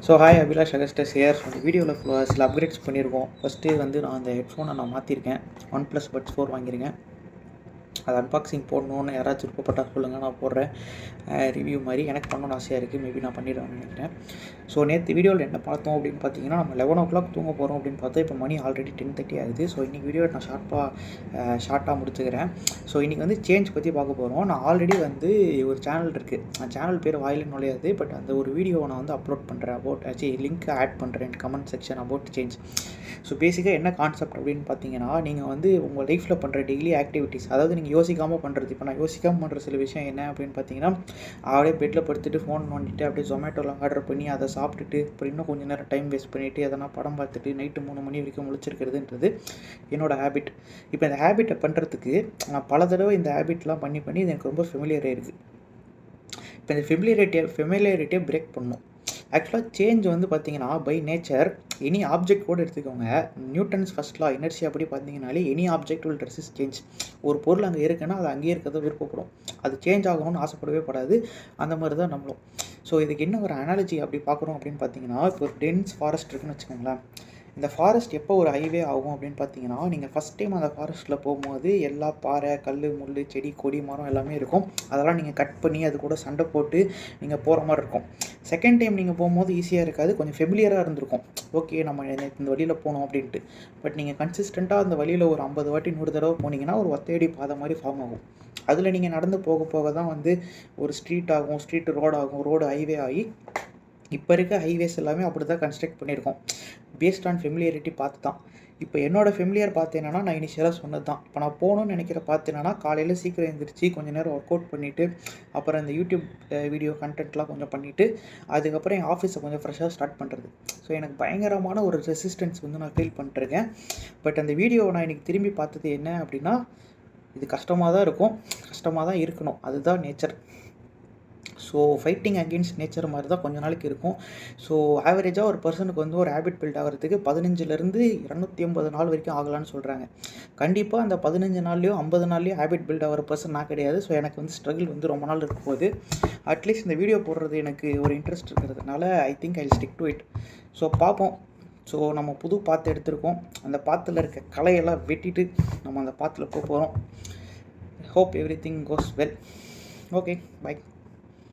So hi Abhilash Augustus here. அந்த வீடியோவில் சில அப்கிரேட்ஸ் பண்ணியிருக்கோம். ஃபஸ்ட்டு வந்து நான் அந்த ஹெட்ஃபோனை மாற்றிருக்கேன். OnePlus Buds 4 வாங்கியிருக்கேன். அது அன்பாக்சிங் போடணுன்னு யாராச்சும் விருப்பப்பட்டால் சொல்லுங்கள், நான் போடுறேன். ரிவ்யூ மாதிரி எனக்கு பண்ணணும்னு ஆசையாக இருக்குது. மேபி நான் பண்ணிடுவேன்னு நினைக்கிறேன். ஸோ நேற்று வீடியோவில் என்ன பார்த்தோம் அப்படின்னு பார்த்தீங்கன்னா, நம்ம 11 o'clock தூங்க போகிறோம் அப்படின்னு பார்த்தா இப்போ மணி ஆல்ரெடி 10:30 ஆகுது. ஸோ இன்றைக்கி வீடியோ நான் ஷார்ட்டாக முடிச்சுக்கிறேன். ஸோ இன்றைக்கி வந்து சேஞ்ச் பற்றி பார்க்க போகிறோம். நான் ஆல்ரெடி வந்து ஒரு சேனல் இருக்குது. அந்த சேனல் பேர் வாயில நுழையாது. பட் அந்த ஒரு வீடியோவை நான் வந்து அப்லோட் பண்ணுறேன். லிங்க் ஆட் பண்ணுறேன் comment section about change. So பேசிக்காக என்ன கான்செப்ட் அப்படின்னு பார்த்தீங்கன்னா, நீங்கள் வந்து உங்கள் லைஃப்பில் பண்ணுற டெய்லி ஆக்டிவிட்டீஸ், அதாவது நீங்கள் யோசிக்காமல் பண்ணுறது. இப்போ நான் யோசிக்காமல் பண்ணுற சில விஷயம் என்ன அப்படின்னு பார்த்தீங்கன்னா, அப்படியே பெட்டில் படுத்துட்டு ஃபோன் நோண்டிட்டு அப்படியே ஜொமேட்டோவில் ஆர்டர் பண்ணி அதை சாப்பிட்டுட்டு அப்புறம் இன்னும் கொஞ்சம் நேரம் டைம் வேஸ்ட் பண்ணிவிட்டு எதனா படம் பார்த்துட்டு நைட்டு 3 மணி வரைக்கும் முழிச்சிருக்கிறதுன்றது என்னோடய ஹேபிட். இப்போ இந்த ஹேபிட்டை பண்ணுறதுக்கு நான் பல தடவை இந்த ஹேபிட்லாம் பண்ணி இது எனக்கு ரொம்ப ஃபெமிலியராக இருக்குது. இப்போ இந்த ஃபெமிலியரிட்டியை பிரேக் பண்ணணும். ஆக்சுவலாக சேஞ்ச் வந்து பார்த்தீங்கன்னா பை நேச்சர் எனி ஆப்ஜெக்ட் கூட எடுத்துக்கோங்க. நியூட்டன்ஸ் ஃபர்ஸ்ட் லா இனர்ஷியா அப்படி பார்த்தீங்கன்னாலே any object will resist change. ஒரு பொருள் அங்கே இருக்குன்னா அது அங்கேயே இருக்கிறத விருப்பப்படும். அது சேஞ்ச் ஆகணும்னு ஆசைப்படவே படாது. அந்த மாதிரி தான் நம்மளும். ஸோ இதுக்கு என்ன ஒரு அனாலஜி அப்படி பார்க்குறோம் அப்படின்னு பார்த்தீங்கன்னா, இப்போ ஒரு டென்ஸ் ஃபாரஸ்ட் இருக்குன்னு வச்சுக்கோங்களேன். இந்த ஃபாரஸ்ட் எப்போ ஒரு ஹைவே ஆகும் அப்படின்னு பார்த்தீங்கன்னா, நீங்கள் ஃபஸ்ட் டைம் அந்த ஃபாரஸ்ட்டில் போகும்போது எல்லா பாறை, கல், முள், செடி, கொடி, மரம் எல்லாமே இருக்கும். அதெல்லாம் நீங்கள் கட் பண்ணி அது கூட சண்டை போட்டு நீங்கள் போகிற மாதிரி இருக்கும். செகண்ட் டைம் நீங்கள் போகும்போது ஈஸியாக இருக்காது, கொஞ்சம் ஃபெமிலியராக இருந்திருக்கும். ஓகே, நம்ம இந்த வழியில் போனோம் அப்படின்ட்டு. பட் நீங்கள் கன்சிஸ்டண்ட்டாக அந்த வழியில் ஒரு 50 வாட்டி 100 தடவை போனீங்கன்னா ஒரு ஒத்தையடி பாதை மாதிரி ஃபார்ம் ஆகும். அதில் நீங்கள் நடந்து போக போக தான் வந்து ஒரு ஸ்ட்ரீட் ஆகும், ஸ்ட்ரீட் ரோடு ஆகும், ரோடு ஹைவே ஆகி இப்போ இருக்க ஹைவேஸ் எல்லாமே அப்படி தான் கன்ஸ்ட்ரக்ட் பண்ணியிருக்கோம். பேஸ்ட் ஆன் ஃபெமிலியரிட்டி பார்த்து தான். இப்போ என்னோடய ஃபெமிலியர் பார்த்து என்னன்னா, நான் இனிஷியலாக சொன்னது தான். இப்போ நான் போகணுன்னு நினைக்கிற பார்த்து என்னன்னா, காலையில் சீக்கிரம் எழுந்திரிச்சு கொஞ்சம் நேரம் ஒர்க் அவுட் பண்ணிவிட்டு அப்புறம் இந்த யூடியூப் வீடியோ கண்டென்ட்லாம் கொஞ்சம் பண்ணிவிட்டு அதுக்கப்புறம் என் ஆஃபீஸை கொஞ்சம் ஃப்ரெஷ்ஷாக ஸ்டார்ட் பண்ணுறது. ஸோ எனக்கு பயங்கரமான ஒரு ரெசிஸ்டன்ஸ் வந்து நான் ஃபீல் பண்ணிட்டுருக்கேன். பட் அந்த வீடியோவை நான் இன்றைக்கி திரும்பி பார்த்தது என்ன அப்படின்னா, இது கஷ்டமாக தான் இருக்கும், கஷ்டமாக தான் இருக்கணும். அதுதான் nature. So fighting against nature மாதிரி தான் கொஞ்ச நாளைக்கு இருக்கும். ஸோ ஆவரேஜாக ஒரு பர்சனுக்கு வந்து ஒரு ஹேபிட் பில்ட் ஆகிறதுக்கு 15லேருந்து 250 நாள் வரைக்கும் ஆகலான்னு சொல்கிறாங்க. கண்டிப்பாக அந்த 15 நாள்லையோ 50 நாள்லையோ ஹேபிட் பில்ட் ஆகிற பர்சன் நான் கிடையாது. ஸோ எனக்கு வந்து ஸ்ட்ரகிள் வந்து ரொம்ப நாள் இருக்கும் போது அட்லீஸ்ட் இந்த வீடியோ போடுறது எனக்கு ஒரு இன்ட்ரெஸ்ட் இருக்கிறதுனால I think I stick to it. So பார்ப்போம். ஸோ நம்ம புது பாத்து எடுத்திருக்கோம். அந்த பாத்தில் இருக்க களையெல்லாம் வெட்டிட்டு நம்ம அந்த பாத்தில் போக போகிறோம். Hope everything goes well. Okay, by.